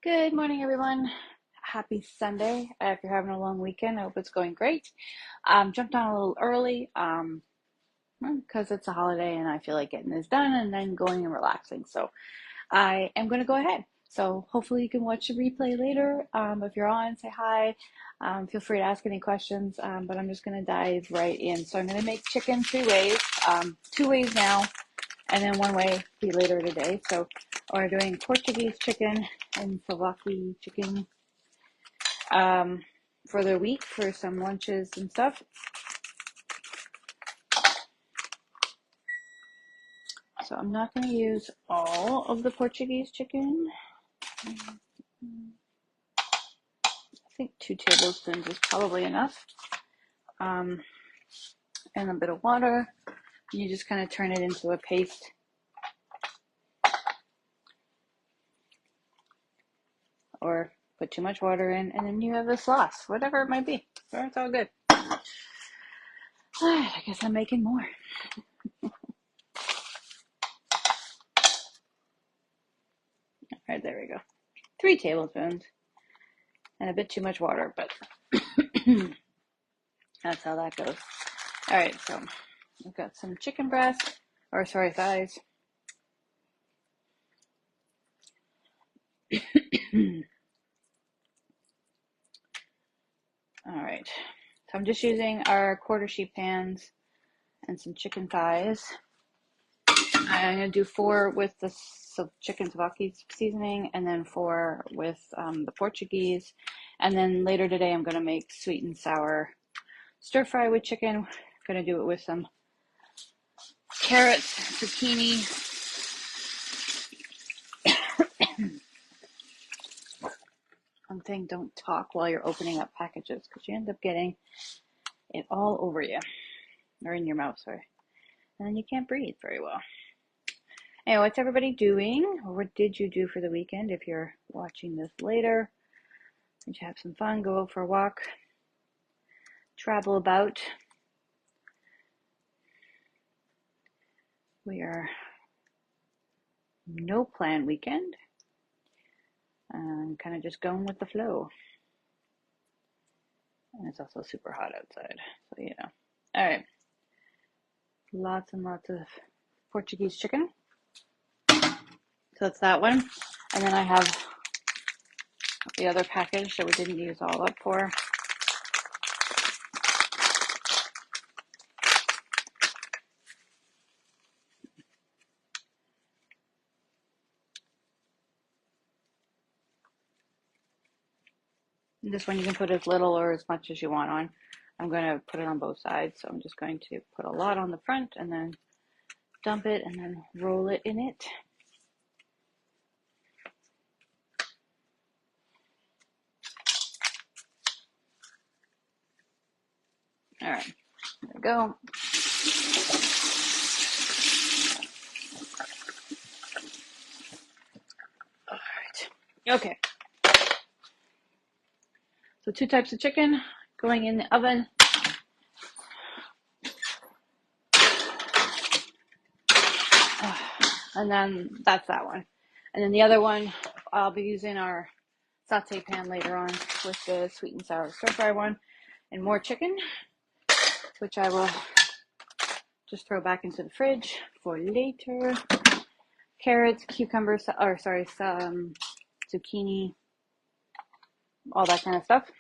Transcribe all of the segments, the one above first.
Good morning, everyone. Happy Sunday. If you're having a long weekend, I hope it's going great. Jumped on a little early because it's a holiday and I feel like getting this done and then going and relaxing. So I am going to go ahead. So hopefully you can watch the replay later. If you're on, say hi. Feel free to ask any questions, but I'm just going to dive right in. So I'm going to make chicken three ways, two ways now, and then one way be later today. So we're doing Portuguese chicken and Souvlaki chicken for the week for some lunches and stuff. So I'm not going to use all of the Portuguese chicken. I think 2 tablespoons is probably enough. And a bit of water. You just kind of turn it into a paste. Or put too much water in, and then you have the sauce, whatever it might be. So it's all good. I guess I'm making more. All right, there we go. 3 tablespoons. And a bit too much water, but that's how that goes. All right, so I've got some chicken breast, thighs. All right, so I'm just using our quarter sheet pans and some chicken thighs. I'm going to do 4 with the chicken souvlaki seasoning and then 4 with the Portuguese. And then later today, I'm going to make sweet and sour stir fry with chicken. I'm going to do it with some carrots, zucchini. One thing, don't talk while you're opening up packages because you end up getting it all over you, or in your mouth, sorry. And then you can't breathe very well. Anyway, what's everybody doing? Or what did you do for the weekend if you're watching this later? Did you have some fun? Go out for a walk? Travel about? We are no plan weekend. Kind of just going with the flow. And it's also super hot outside, so you know. All right. Lots and lots of Portuguese chicken. So that's that one. And then I have the other package that we didn't use all up for. And this one you can put as little or as much as you want on. I'm going to put it on both sides, so I'm just going to put a lot on the front and then dump it and then roll it in it. All right, there we go. All right, okay. So 2 types of chicken going in the oven. And then that's that one. And then the other one, I'll be using our saute pan later on with the sweet and sour stir fry one and more chicken, which I will just throw back into the fridge for later. Carrots, cucumbers, zucchini, all that kind of stuff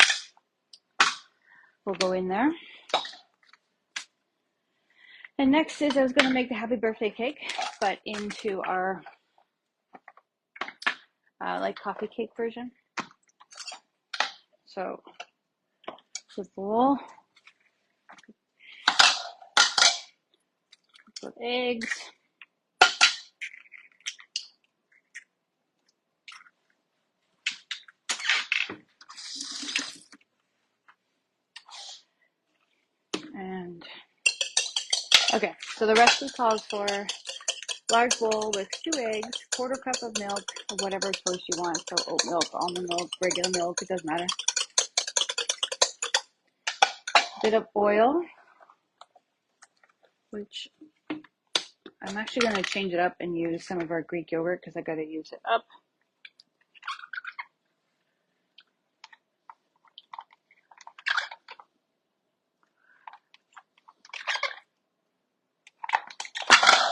will go in there. And next is I was going to make the happy birthday cake, but into our like coffee cake version. So the bowl with eggs. And okay, so the recipe calls for large bowl with 2 eggs, quarter cup of milk, or whatever choice you want. So oat milk, almond milk, regular milk, it doesn't matter. A bit of oil, which I'm actually going to change it up and use some of our Greek yogurt because I got to use it up.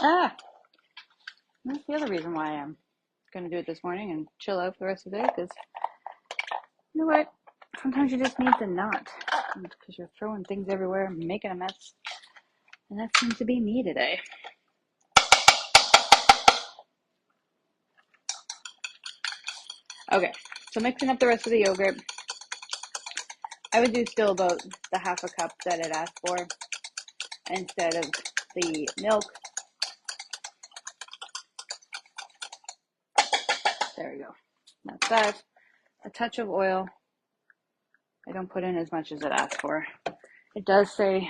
Ah, that's the other reason why I'm going to do it this morning and chill out for the rest of the day, because you know what? Sometimes you just need to not, because you're throwing things everywhere, making a mess. And that seems to be me today. Okay, so mixing up the rest of the yogurt. I would do still about the half a cup that it asked for instead of the milk. There we go. That's that. A touch of oil. I don't put in as much as it asked for. It does say,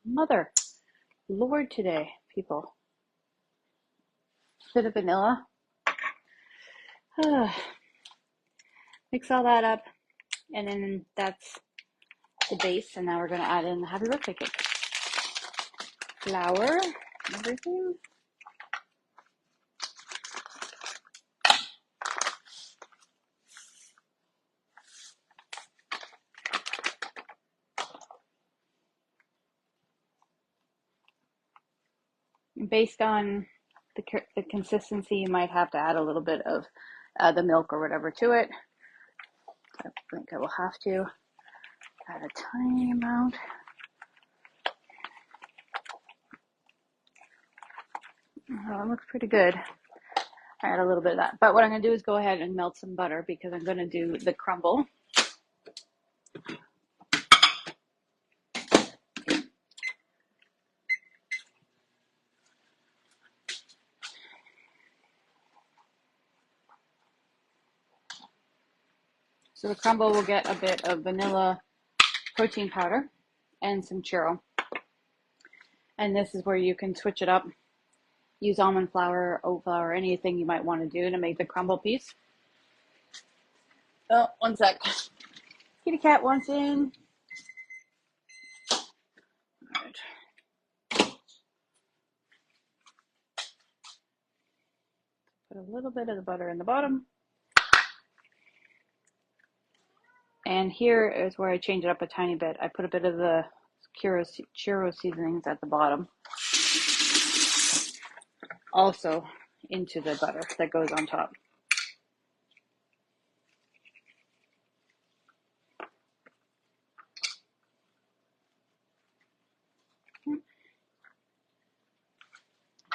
Mother, Lord today, people. Bit of vanilla. Mix all that up, and then that's the base, and now we're going to add in the happy birthday cake. Flour, everything. Based on the consistency, you might have to add a little bit of the milk or whatever to it. I think I will have to add a tiny amount. Oh, it looks pretty good. I add a little bit of that. But what I'm going to do is go ahead and melt some butter, because I'm going to do the crumble. So the crumble will get a bit of vanilla protein powder and some churro. And this is where you can switch it up. Use almond flour, oat flour, anything you might want to do to make the crumble piece. Oh, one sec. Kitty cat wants in. All right. Put a little bit of the butter in the bottom. And here is where I change it up a tiny bit. I put a bit of the churro seasonings at the bottom, also into the butter that goes on top.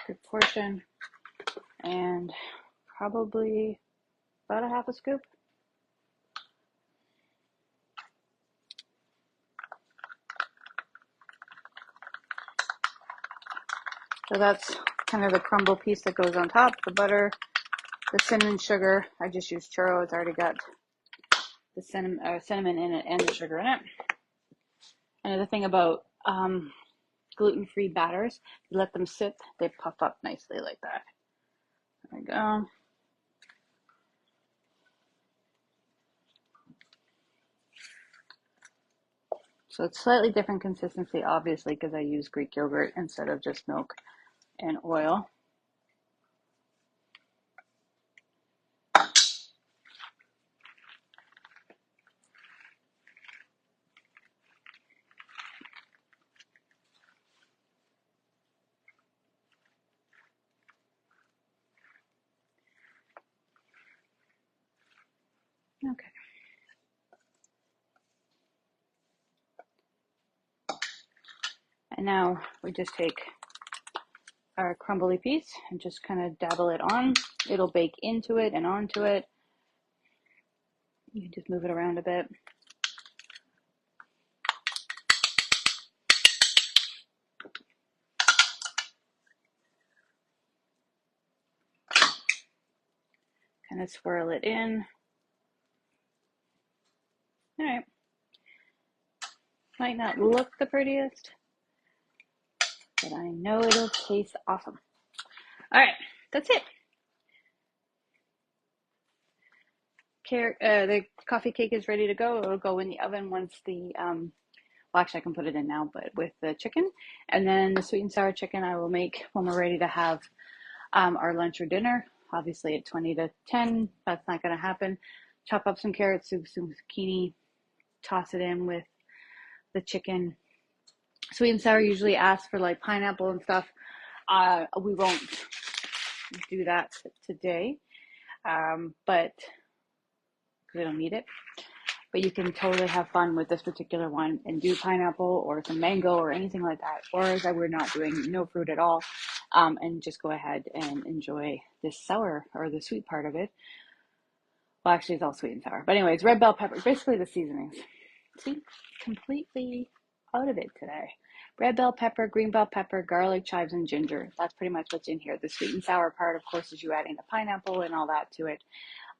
Good portion, and probably about a half a scoop. So that's kind of the crumble piece that goes on top. The butter, the cinnamon sugar. I just used churro. It's already got the cinnamon in it and the sugar in it. Another thing about gluten-free batters, you let them sit, they puff up nicely like that. There we go. So it's slightly different consistency, obviously, because I use Greek yogurt instead of just milk and oil. Okay. And now we just take our crumbly piece and just kind of dabble it on. It'll bake into it and onto it. You can just move it around a bit. Kind of swirl it in. All right. Might not look the prettiest, but I know it'll taste awesome. All right, that's it. The coffee cake is ready to go. It'll go in the oven once the, well, actually I can put it in now, but with the chicken. And then the sweet and sour chicken I will make when we're ready to have our lunch or dinner. Obviously at 20 to 10, that's not going to happen. Chop up some carrots, some zucchini, toss it in with the chicken, Sweet and sour usually ask for like pineapple and stuff. We won't do that today, but we don't need it. But you can totally have fun with this particular one and do pineapple or some mango or anything like that. Or as we're not doing no fruit at all, and just go ahead and enjoy this sour or the sweet part of it. Well, actually, it's all sweet and sour. But anyways, red bell pepper, basically the seasonings. See, completely out of it today. Red bell pepper, green bell pepper, garlic, chives, and ginger. That's pretty much what's in here. The sweet and sour part, of course, is you adding the pineapple and all that to it.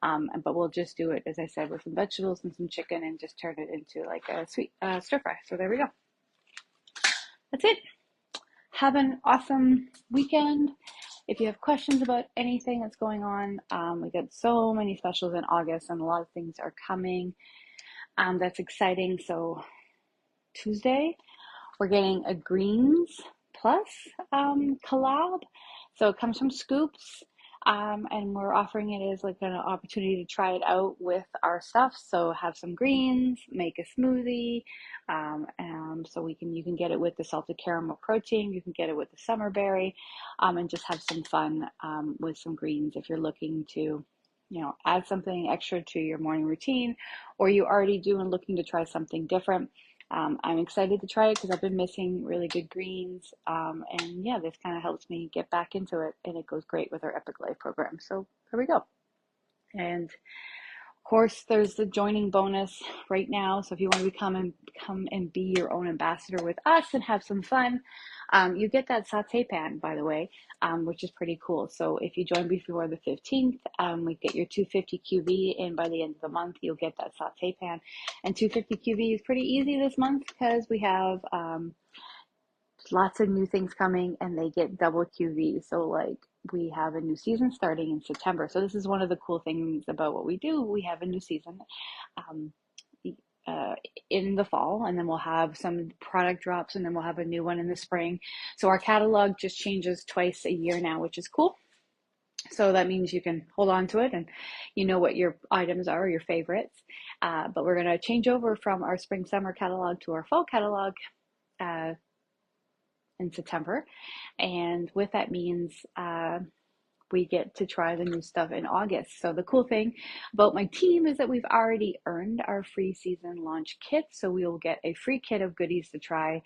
But we'll just do it, as I said, with some vegetables and some chicken and just turn it into like a sweet stir fry. So there we go. That's it. Have an awesome weekend. If you have questions about anything that's going on, we got so many specials in August and a lot of things are coming. That's exciting. So Tuesday, we're getting a Greens Plus collab. So it comes from Scoops. And we're offering it as like an opportunity to try it out with our stuff. So have some greens, make a smoothie. So you can get it with the salted caramel protein. You can get it with the summer berry, and just have some fun with some greens if you're looking to, add something extra to your morning routine, or you already do and looking to try something different. I'm excited to try it because I've been missing really good greens. And yeah, this kind of helps me get back into it, and it goes great with our Epic Life program. So there we go. And of course, there's the joining bonus right now. So if you want to come and be your own ambassador with us and have some fun, you get that saute pan, by the way, which is pretty cool. So if you join before the 15th, we get your 250 QV, and by the end of the month, you'll get that saute pan. And 250 QV is pretty easy this month because we have lots of new things coming, and they get double QV. So like we have a new season starting in September. So this is one of the cool things about what we do. We have a new season um, in the fall, and then we'll have some product drops, and then we'll have a new one in the spring. So our catalog just changes twice a year now, which is cool. So that means you can hold on to it and you know what your items are, your favorites. But we're going to change over from our spring summer catalog to our fall catalog in September. And what that means, we get to try the new stuff in August. So the cool thing about my team is that we've already earned our free season launch kit. So we will get a free kit of goodies to try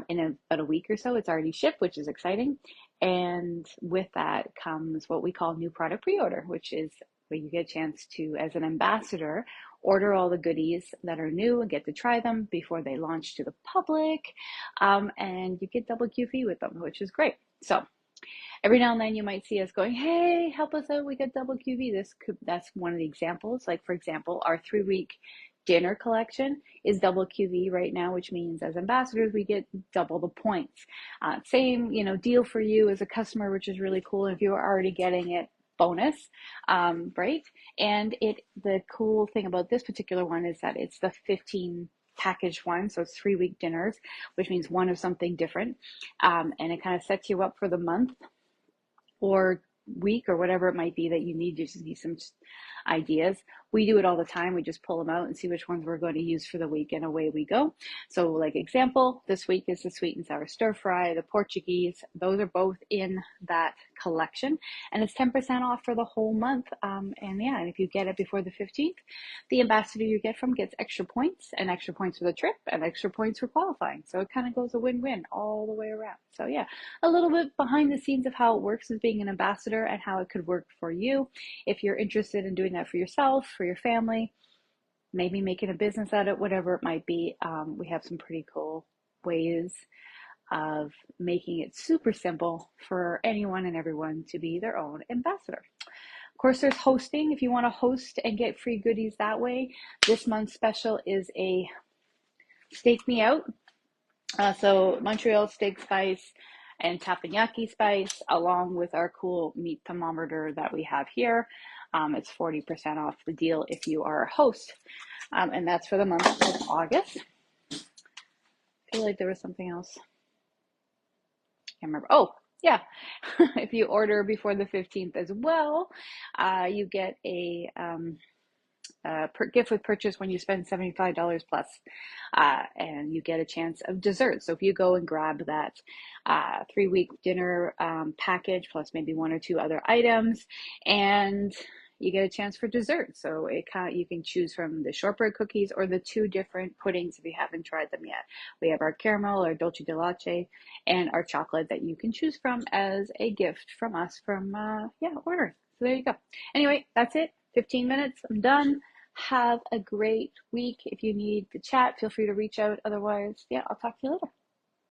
in about a week or so. It's already shipped, which is exciting. And with that comes what we call new product pre-order, which is where you get a chance to, as an ambassador, order all the goodies that are new and get to try them before they launch to the public. And you get double QV with them, which is great. So every now and then you might see us going, hey, help us out, we got double QV. That's one of the examples. Like, for example, our 3-week dinner collection is double QV right now, which means as ambassadors we get double the points. Same deal for you as a customer, which is really cool. If you're already getting it, bonus, right? And the cool thing about this particular one is that it's the 15 package one, so it's 3-week dinners, which means one of something different, and it kind of sets you up for the month or week or whatever it might be that you need. You just need some ideas. We do it all the time. We just pull them out and see which ones we're going to use for the week, and away we go. So like example, this week is the sweet and sour stir fry, the Portuguese. Those are both in that collection, and it's 10% off for the whole month. And if you get it before the 15th, the ambassador you get from gets extra points, and extra points for the trip, and extra points for qualifying. So it kind of goes a win-win all the way around. So yeah, a little bit behind the scenes of how it works as being an ambassador and how it could work for you. If you're interested in doing that for yourself, for your family, maybe making a business out of it, whatever it might be, we have some pretty cool ways of making it super simple for anyone and everyone to be their own ambassador. Of course, there's hosting. If you want to host and get free goodies that way, this month's special is a Steak Me Out. So Montreal steak spice and teppanyaki spice, along with our cool meat thermometer that we have here. It's 40% off the deal if you are a host. And that's for the month of August. I feel like there was something else. Can't remember. Oh, yeah. If you order before the 15th as well, you get a gift with purchase when you spend $75 plus, and you get a chance of dessert. So if you go and grab that 3-week dinner package plus maybe one or two other items, and you get a chance for dessert. So you can choose from the shortbread cookies or the two different puddings if you haven't tried them yet. We have our caramel or dolce de leche and our chocolate that you can choose from as a gift from us from ordering. So there you go. Anyway, that's it. 15 minutes. I'm done. Have a great week. If you need to chat, feel free to reach out. Otherwise, I'll talk to you later.